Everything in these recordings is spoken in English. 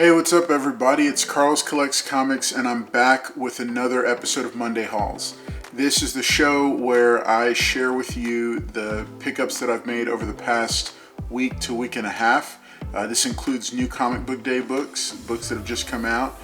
Hey, what's up everybody? It's Carl's Collects Comics and I'm back with another episode of Monday Hauls. This is the show where I share with you the pickups that I've made over the past week to week and a half. This includes new comic book day books that have just come out,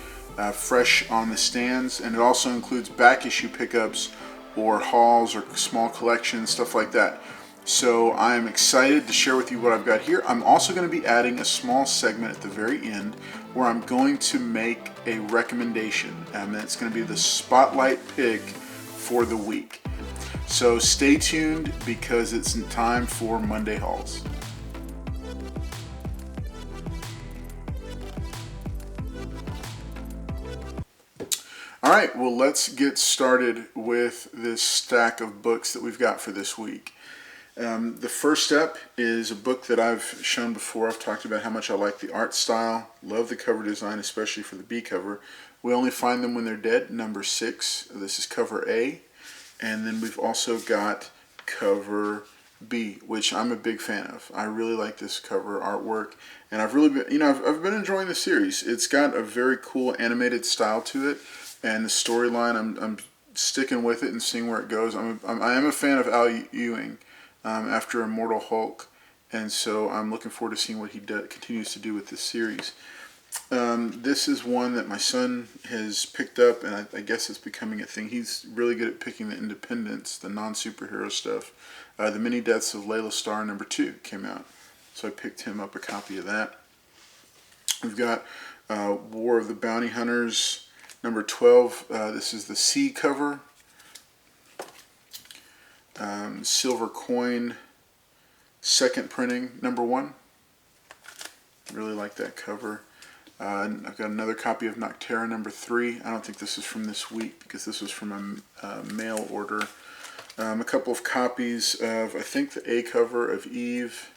fresh on the stands, and it also includes back issue pickups or hauls or small collections, stuff like that. So I'm excited to share with you what I've got here. I'm also going to be adding a small segment at the very end where I'm going to make a recommendation, and it's going to be the spotlight pick for the week. So stay tuned because it's time for Monday Hauls. Alright, well let's get started with this stack of books that we've got for this week. The first step is a book that I've shown before. I've talked about how much I like the art style, love the cover design, especially for the B cover. We Only Find Them When They're Dead, number 6. This is cover A. And then we've also got cover B, which I'm a big fan of. I really like this cover artwork, and I've really been, I've been enjoying the series. It's got a very cool animated style to it, and the storyline, I'm sticking with it and seeing where it goes. I am a fan of Al Ewing. After Immortal Hulk, and so I'm looking forward to seeing what he continues to do with this series. This is one that my son has picked up, and I guess it's becoming a thing. He's really good at picking the independents, the non-superhero stuff. The Many Deaths of Layla Starr, number 2, came out, so I picked him up a copy of that. We've got War of the Bounty Hunters, number 12. This is the C cover. Silver Coin, second printing, number 1. Really like that cover. I've got another copy of Noctera, number 3. I don't think this is from this week because this was from a mail order. A couple of copies of, I think, the A cover of Eve.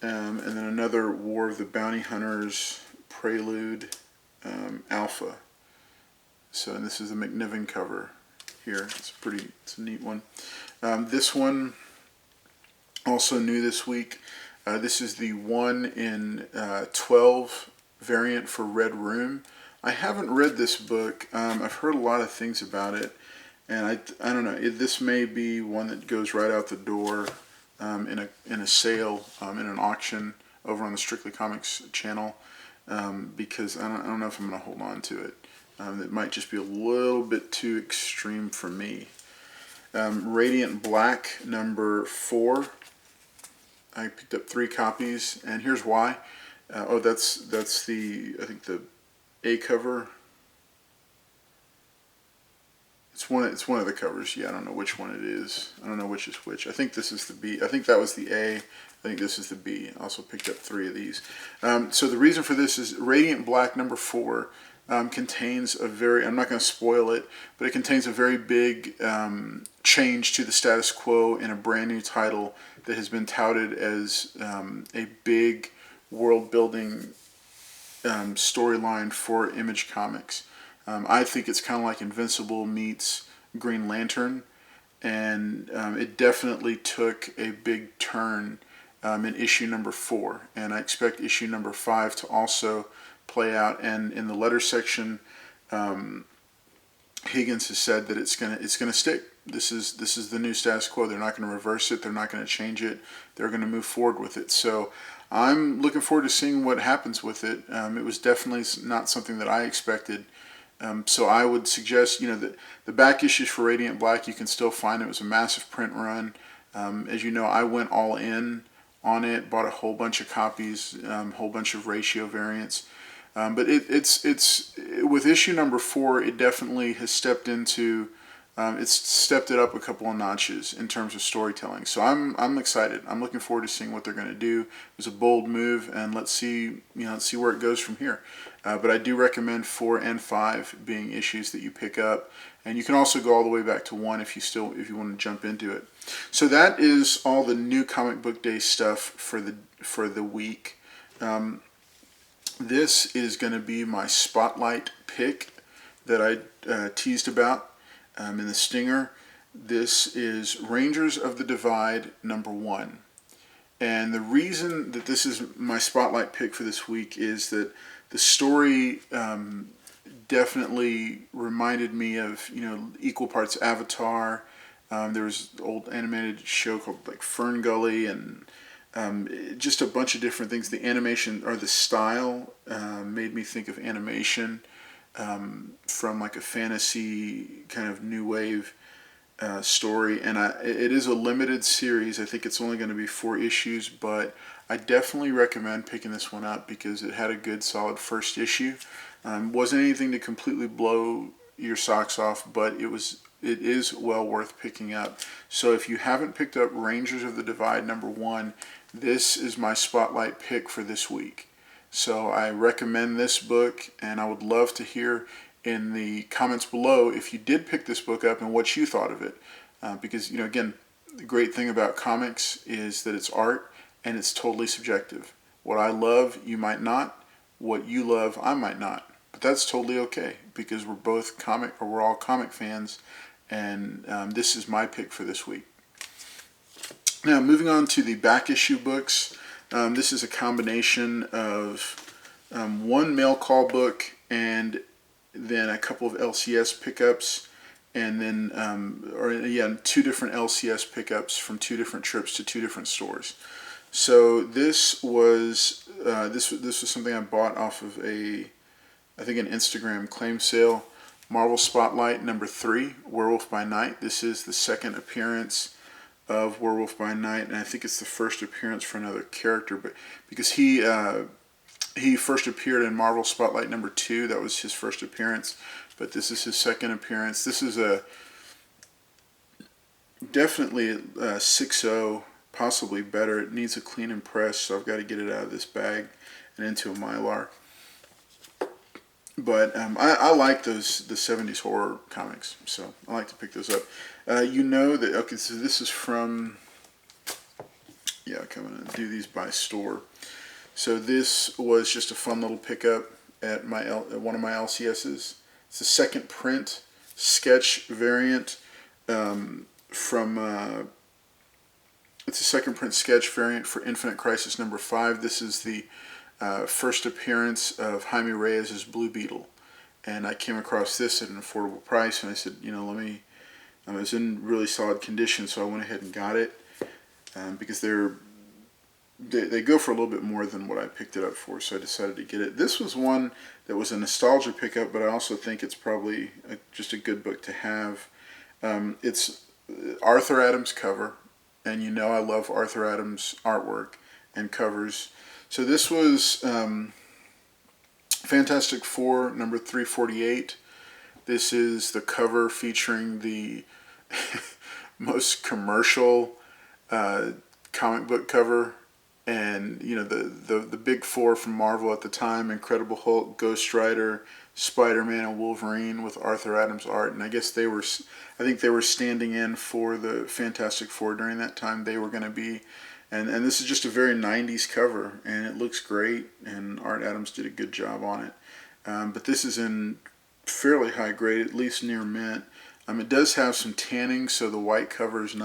And then another War of the Bounty Hunters Prelude Alpha. So, and this is the McNiven cover. Here. It's a neat one. This one, also new this week. This is the 1 in 12 variant for Red Room. I haven't read this book. I've heard a lot of things about it, and I don't know. This may be one that goes right out the door in a sale, in an auction over on the Strictly Comics channel, because I don't know if I'm going to hold on to it. It might just be a little bit too extreme for me. Radiant Black, number 4. I picked up 3 copies, and here's why. That's the, I think, the A cover. It's one of the covers. Yeah, I don't know which one it is. I don't know which is which. I think this is the B. I think that was the A. I think this is the B. I also picked up 3 of these. So the reason for this is Radiant Black, number 4. Contains a very, I'm not going to spoil it, but it contains a very big change to the status quo in a brand new title that has been touted as a big world-building storyline for Image Comics. I think it's kind of like Invincible meets Green Lantern, and it definitely took a big turn in issue number 4, and I expect issue number 5 to also play out. And in the letter section, Higgins has said that it's gonna stick. This is the new status quo. They're not going to reverse it. They're not going to change it. They're going to move forward with it. So I'm looking forward to seeing what happens with it. It was definitely not something that I expected. So I would suggest, that the back issues for Radiant Black you can still find. It was a massive print run. As you know, I went all in on it, bought a whole bunch of copies, whole bunch of ratio variants. But it's with issue number 4, it definitely has stepped into, it's stepped it up a couple of notches in terms of storytelling. So I'm excited. I'm looking forward to seeing what they're going to do. It was a bold move, and let's see where it goes from here. But I do recommend 4 and 5 being issues that you pick up, and you can also go all the way back to 1 if you want to jump into it. So that is all the new comic book day stuff for the week. This is going to be my spotlight pick that I teased about in the stinger. This is Rangers of the Divide, number 1. And the reason that this is my spotlight pick for this week is that the story definitely reminded me of, equal parts Avatar. There was an old animated show called like Fern Gully, and just a bunch of different things. The animation or the style made me think of animation from like a fantasy kind of new wave story. And it is a limited series. I think it's only going to be 4 issues, but I definitely recommend picking this one up because it had a good solid first issue. Wasn't anything to completely blow your socks off, but it is well worth picking up. So if you haven't picked up Rangers of the Divide #1, this is my spotlight pick for this week. So I recommend this book, and I would love to hear in the comments below if you did pick this book up and what you thought of it. Because, again, the great thing about comics is that it's art and it's totally subjective. What I love, you might not. What you love, I might not. But that's totally okay because we're all comic fans, and this is my pick for this week. Now, moving on to the back issue books. This is a combination of one mail call book and then a couple of LCS pickups, and then 2 different LCS pickups from 2 different trips to 2 different stores. So this was something I bought off of an Instagram claim sale. Marvel Spotlight #3, Werewolf by Night. This is the second appearance of Werewolf by Night, and I think it's the first appearance for another character, but because he first appeared in Marvel Spotlight #2, that was his first appearance, but this is his second appearance. This is definitely a 6.0, possibly better. It needs a clean and press, so I've got to get it out of this bag and into a Mylar. But I like the 70s horror comics, so I like to pick those up. So this is from, I'm going to do these by store. So this was just a fun little pickup at one of my LCSs. It's the second print sketch variant it's a second print sketch variant for Infinite Crisis #5. This is the first appearance of Jaime Reyes' Blue Beetle, and I came across this at an affordable price, and I said, it was in really solid condition, so I went ahead and got it because they go for a little bit more than what I picked it up for, so I decided to get it. This was one that was a nostalgia pickup, but I also think it's probably just a good book to have. It's Arthur Adams cover, and I love Arthur Adams artwork and covers. So this was Fantastic Four #348. This is the cover featuring the most commercial comic book cover, and the big 4 from Marvel at the time: Incredible Hulk, Ghost Rider, Spider-Man, and Wolverine, with Arthur Adams art. And I think they were standing in for the Fantastic Four during that time. They were going to be, and this is just a very 90s cover, and it looks great, and Art Adams did a good job on it. But this is in fairly high grade, at least near mint. It does have some tanning, so the white cover is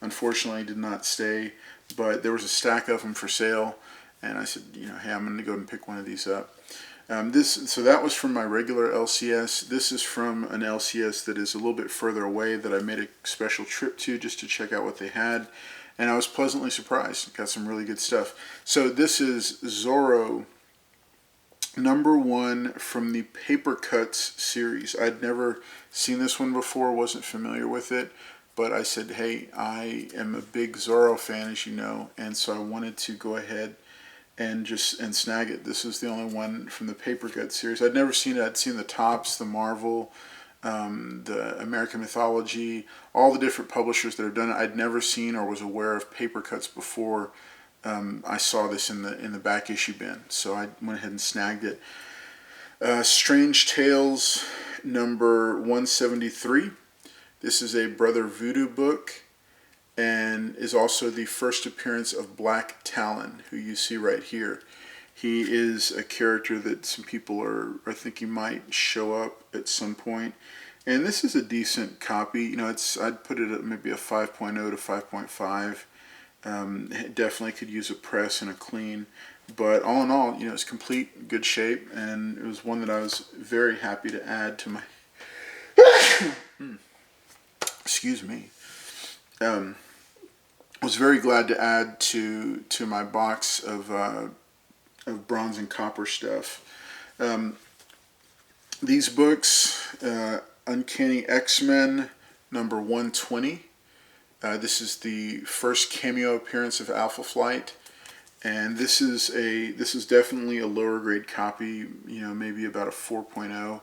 unfortunately did not stay, but there was a stack of them for sale, and I said, hey, I'm going to go and pick one of these up. So that was from my regular LCS. This is from an LCS that is a little bit further away that I made a special trip to just to check out what they had, and I was pleasantly surprised. Got some really good stuff. So this is Zorro #1 from the Paper Cuts series. I'd never seen this one before, wasn't familiar with it, but I said, hey, I am a big Zorro fan, as you know, and so I wanted to go ahead and snag it. This is the only one from the Paper Cuts series. I'd never seen it. I'd seen the Topps, the Marvel, the American Mythology, all the different publishers that have done it. I'd never seen or was aware of Paper Cuts before I saw this in the back issue bin, so I went ahead and snagged it. Strange Tales #173. This is a Brother Voodoo book, and is also the first appearance of Black Talon, who you see right here. He is a character that some people are thinking might show up at some point. And this is a decent copy. I'd put it at maybe a 5.0 to 5.5. It definitely could use a press and a clean. But all in all, it's complete, good shape, and it was one that I was very happy to add to my. Excuse me. Was very glad to add to my box of bronze and copper stuff. Um, these books, Uncanny X-Men number 120. This is the first cameo appearance of Alpha Flight, and this is definitely a lower grade copy. Maybe about a 4.0,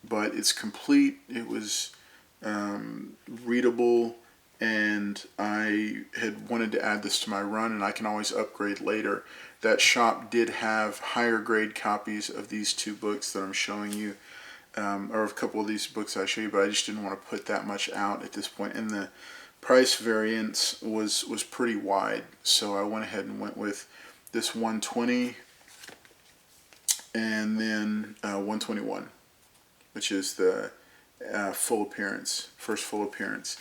but it's complete. It was readable, and I had wanted to add this to my run, and I can always upgrade later. That shop did have higher grade copies of these two books that I'm showing you, or a couple of these books I show you, but I just didn't want to put that much out at this point, and the price variance was pretty wide, so I went ahead and went with this 120 and then 121, which is the full appearance, first full appearance.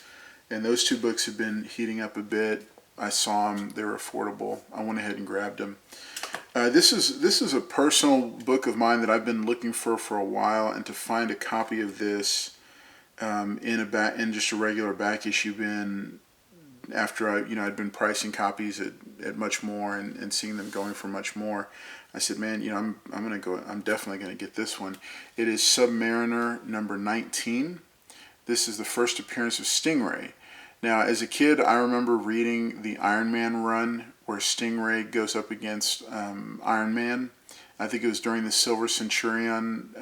And those two books have been heating up a bit. I saw them; they were affordable. I went ahead and grabbed them. This is a personal book of mine that I've been looking for a while, and to find a copy of this in just a regular back issue bin, after I'd been pricing copies at much more and seeing them going for much more, I said, man, I'm definitely gonna get this one. It is Submariner number 19. This is the first appearance of Stingray. Now, as a kid, I remember reading the Iron Man run where Stingray goes up against Iron Man. I think it was during the Silver Centurion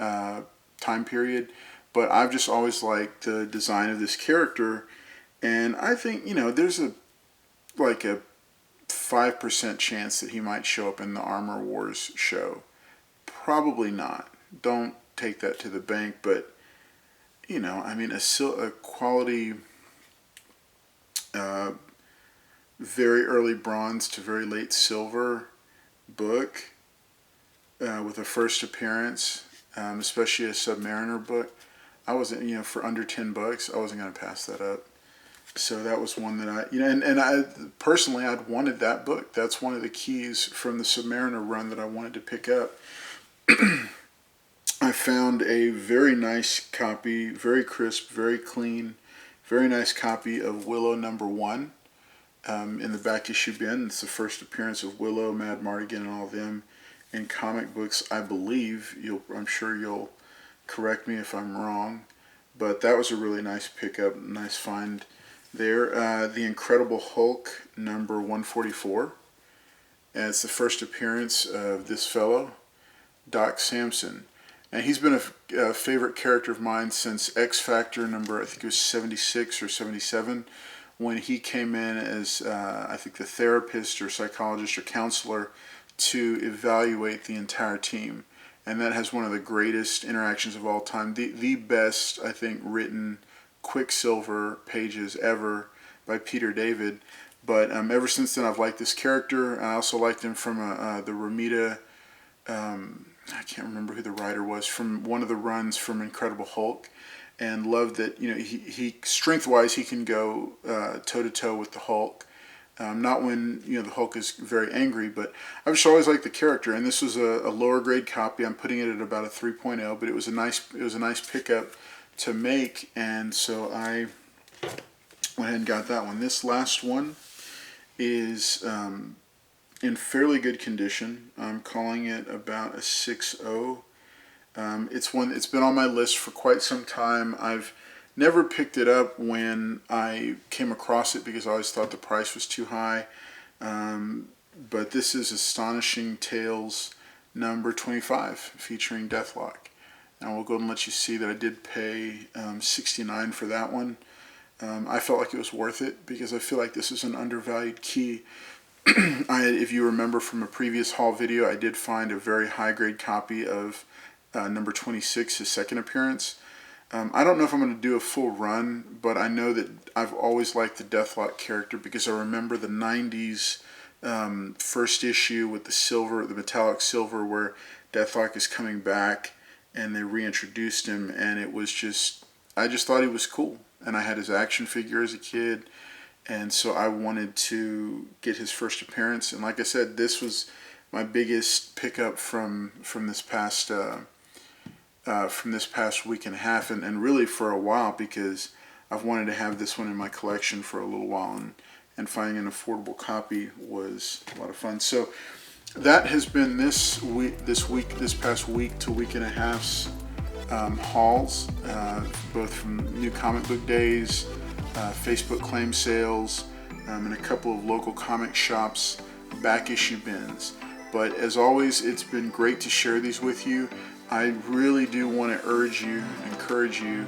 time period. But I've just always liked the design of this character, and I think there's a 5% chance that he might show up in the Armor Wars show. Probably not. Don't take that to the bank, but a quality, very early bronze to very late silver book with a first appearance, especially a Submariner book. I wasn't, for under $10, I wasn't going to pass that up. So that was one that and I personally, I'd wanted that book. That's one of the keys from the Submariner run that I wanted to pick up. I found a very nice copy, very crisp, very clean, very nice copy of Willow number 1 in the back issue bin. It's the first appearance of Willow, Mad Mardigan, and all of them in comic books, I believe. I'm sure you'll correct me if I'm wrong, but that was a really nice pickup, nice find there. The Incredible Hulk number 144, and it's the first appearance of this fellow, Doc Samson. And he's been a favorite character of mine since X Factor number, I think it was 76 or 77, when he came in as, I think, the therapist or psychologist or counselor to evaluate the entire team. And that has one of the greatest interactions of all time. The best, I think, written Quicksilver pages ever by Peter David. But ever since then, I've liked this character. I also liked him from the Romita, I can't remember who the writer was, from one of the runs from Incredible Hulk. And loved that, he strength-wise, he can go toe-to-toe with the Hulk. Not when the Hulk is very angry, but I've just always liked the character. And this was a lower grade copy. I'm putting it at about a 3.0, but it was a nice pickup to make, and so I went ahead and got that one. This last one is in fairly good condition. I'm calling it about a 6.0. It's been on my list for quite some time. I've never picked it up when I came across it because I always thought the price was too high. But this is Astonishing Tales number 25 featuring Deathlok. Now we'll go ahead and let you see that I did pay $69 for that one. I felt like it was worth it because I feel like this is an undervalued key. If you remember from a previous haul video, I did find a very high grade copy of number 26, his second appearance. I don't know if I'm going to do a full run, but I know that I've always liked the Deathlok character because I remember the 90s first issue with the metallic silver, where Deathlok is coming back and they reintroduced him, and it was I just thought he was cool. And I had his action figure as a kid, and so I wanted to get his first appearance. And like I said, this was my biggest pickup from this past week and a half, and really for a while, because I've wanted to have this one in my collection for a little while, and finding an affordable copy was a lot of fun. So that has been this past week to week and a half's hauls, both from new comic book days, Facebook claim sales, and a couple of local comic shops back issue bins. But as always, it's been great to share these with you. I really do want to encourage you,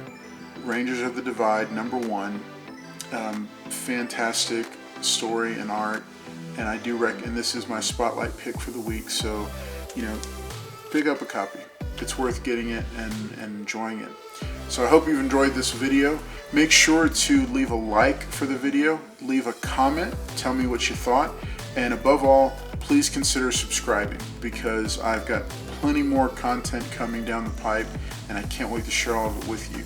Rangers of the Divide #1, fantastic story and art, and I do and this is my spotlight pick for the week. So, pick up a copy. It's worth getting it and enjoying it. So I hope you've enjoyed this video. Make sure to leave a like for the video, leave a comment, tell me what you thought, and above all, please consider subscribing, because I've got plenty more content coming down the pipe, and I can't wait to share all of it with you.